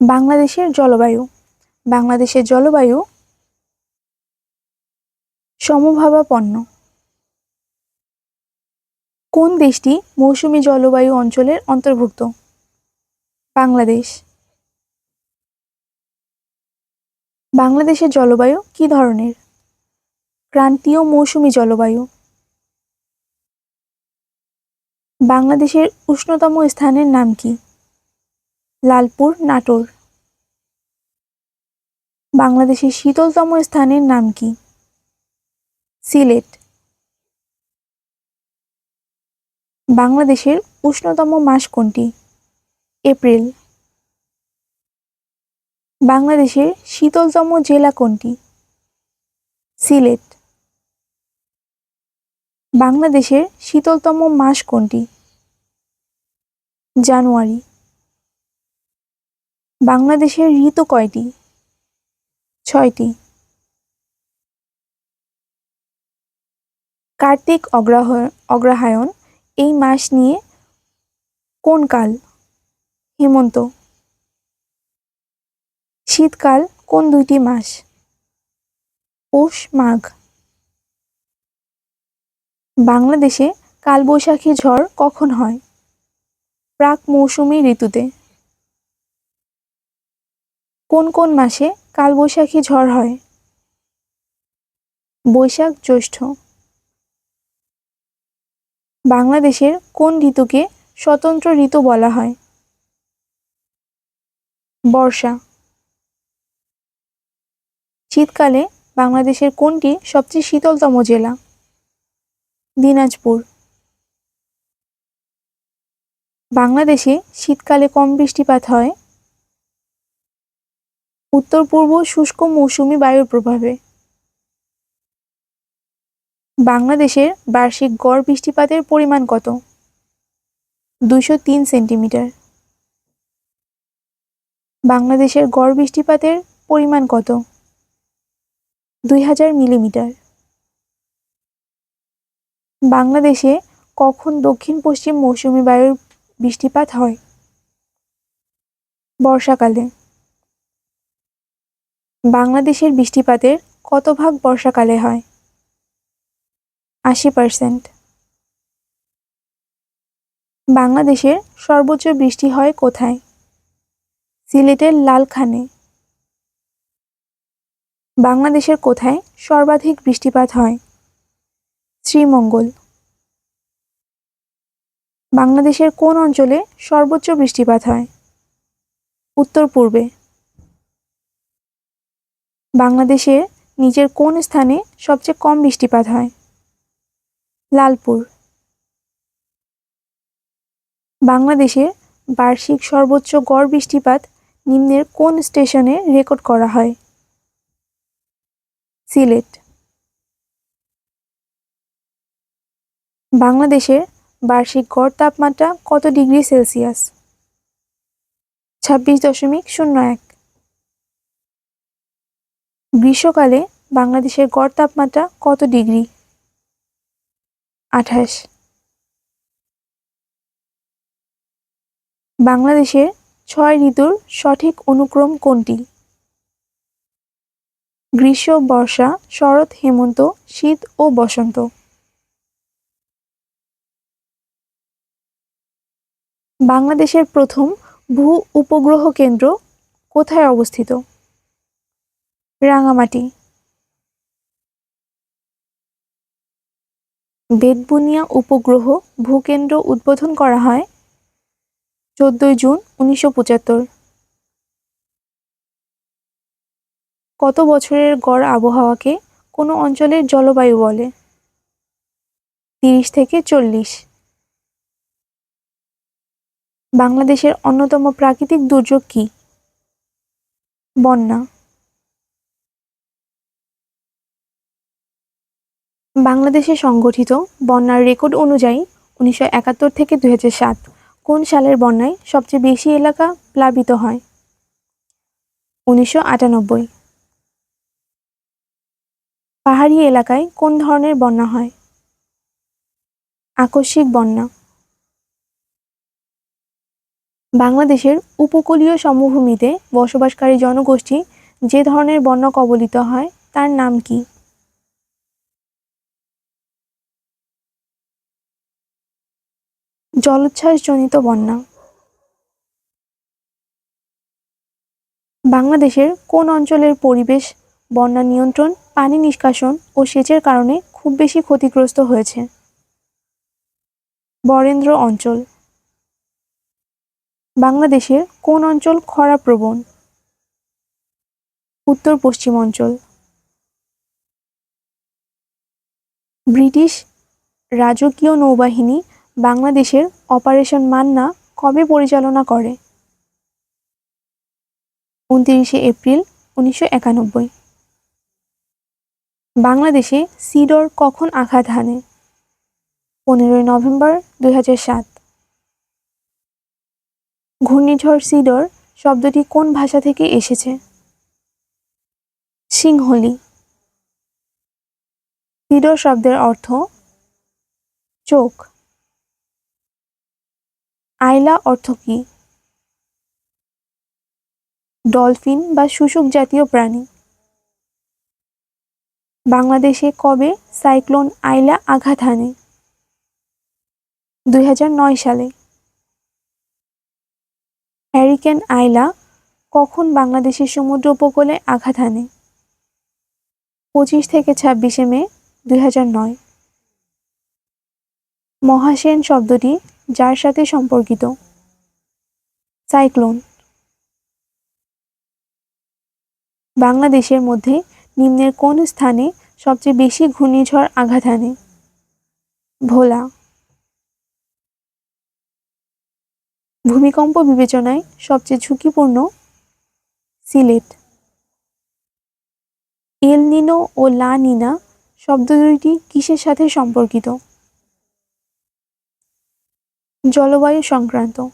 বাংলাদেশের জলবায়ু। বাংলাদেশের জলবায়ু সমভাবাপন্ন। কোন দেশটি মৌসুমী জলবায়ু অঞ্চলের অন্তর্ভুক্ত? বাংলাদেশ। বাংলাদেশের জলবায়ু কী ধরনের? ক্রান্তীয় মৌসুমী জলবায়ু। বাংলাদেশের উষ্ণতম স্থানের নাম কি? লালপুর, নাটোর। বাংলাদেশের শীতলতম স্থানের নাম কি? সিলেট। বাংলাদেশের উষ্ণতম মাস কোনটি? এপ্রিল। বাংলাদেশের শীতলতম জেলা কোনটি? সিলেট। বাংলাদেশের শীতলতম মাস কোনটি? জানুয়ারি। বাংলাদেশের ঋতু কয়টি? 6টি। কার্তিক অগ্রহায়ণ এই মাস নিয়ে কোন কাল? হেমন্ত। শীতকাল কোন 2টি মাস? পৌষ, মাঘ। বাংলাদেশে কালবৈশাখী ঝড় কখন হয়? প্রাক মৌসুমী ঋতুতে। কোন কোন মাসে কালবৈশাখী ঝড় হয়? বৈশাখ, জ্যৈষ্ঠ। বাংলাদেশের কোন ঋতুকে স্বতন্ত্র ঋতু বলা হয়? বর্ষা। শীতকালে বাংলাদেশের কোনটি সবচেয়ে শীতলতম জেলা? দিনাজপুর। বাংলাদেশে শীতকালে কম বৃষ্টিপাত হয় উত্তর-পূর্ব শুষ্ক মৌসুমী বায়ুর প্রভাবে। বাংলাদেশের বার্ষিক গড় বৃষ্টিপাতের পরিমাণ কত? 203 সেন্টিমিটার। বাংলাদেশের গড় বৃষ্টিপাতের পরিমাণ কত? 2000 মিলিমিটার। বাংলাদেশে কখন দক্ষিণ-পশ্চিম মৌসুমী বায়ুর বৃষ্টিপাত হয়? বর্ষাকালে। বাংলাদেশের বৃষ্টিপাতের কত ভাগ বর্ষাকালে হয়? 80%। বাংলাদেশের সর্বোচ্চ বৃষ্টি হয় কোথায়? সিলেটের লালখানে। বাংলাদেশের কোথায় সর্বাধিক বৃষ্টিপাত হয়? শ্রীমঙ্গল। বাংলাদেশের কোন অঞ্চলে সর্বোচ্চ বৃষ্টিপাত হয়? উত্তর-পূর্বে। বাংলাদেশের নিচের কোন স্থানে সবচেয়ে কম বৃষ্টিপাত হয়? লালপুর। বাংলাদেশের বার্ষিক সর্বোচ্চ গড় বৃষ্টিপাত নিম্নের কোন স্টেশনে রেকর্ড করা হয়? সিলেট। বাংলাদেশের বার্ষিক গড় তাপমাত্রা কত ডিগ্রি সেলসিয়াস? 26.01। গ্রীষ্মকালে বাংলাদেশের গড় তাপমাত্রা কত ডিগ্রি? 28। বাংলাদেশের 6 ঋতুর সঠিক অনুক্রম কোনটি? গ্রীষ্ম, বর্ষা, শরৎ, হেমন্ত, শীত ও বসন্ত। বাংলাদেশের প্রথম ভূ-উপগ্রহ কেন্দ্র কোথায় অবস্থিত? রাঙামাটি। বেতবুনিয়া উপগ্রহ ভূকেন্দ্র উদ্বোধন করা হয় 14 জুন 1975। কত বছরের গড় আবহাওয়াকে কোনো অঞ্চলের জলবায়ু বলে? 30 থেকে 40। বাংলাদেশের অন্যতম প্রাকৃতিক দুর্যোগ কি? বন্যা। বাংলাদেশে সংঘটিত বন্যার রেকর্ড অনুযায়ী 1971 থেকে 2007 কোন সালের বন্যায় সবচেয়ে বেশি এলাকা প্লাবিত হয়? 1998। পাহাড়ি এলাকায় কোন ধরনের বন্যা হয়? আকস্মিক বন্যা। বাংলাদেশের উপকূলীয় সমভূমিতে বসবাসকারী জনগোষ্ঠী যে ধরনের বন্যা কবলিত হয় তার নাম কি? জলোচ্ছ্বাসজনিত বন্যা। বাংলাদেশের কোন অঞ্চলের পরিবেশ বন্যা নিয়ন্ত্রণ, পানি নিষ্কাশন ও সেচের কারণে খুব বেশি ক্ষতিগ্রস্ত হয়েছে? বরেন্দ্র অঞ্চল। বাংলাদেশের কোন অঞ্চল খরাপ্রবণ? উত্তর পশ্চিম অঞ্চল। ব্রিটিশ রাজকীয় নৌবাহিনী বাংলাদেশের অপারেশন মান্না কবে পরিচালনা করে? 29 এপ্রিল 1991। বাংলাদেশে সিডর কখন আঘাত হানে? 15 নভেম্বর 2007। ঘূর্ণিঝড় সিডর শব্দটি কোন ভাষা থেকে এসেছে? সিংহলি। সিডর শব্দের অর্থ চোখ। আইলা অর্থ কি? ডলফিন বা শুশুক জাতীয় প্রাণী। বাংলাদেশে কবে সাইক্লোন আইলা আঘাত হানে? 2009 সালে। হ্যারিকেন আইলা কখন বাংলাদেশের সমুদ্র উপকূলে আঘাত হানে? 25 থেকে 26 মে 2009। মহাসেন শব্দটি যার সাথে সম্পর্কিত? সাইক্লোন। বাংলাদেশের মধ্যে নিম্নের কোন স্থানে সবচেয়ে বেশি ঘূর্ণিঝড় আঘাত হানে? ভোলা। ভূমিকম্প বিবেচনায় সবচেয়ে ঝুঁকিপূর্ণ? সিলেট। এল নিনো ও লা নিনা শব্দ দুটি কিসের সাথে সম্পর্কিত? জলবায়ু সংক্রান্ত।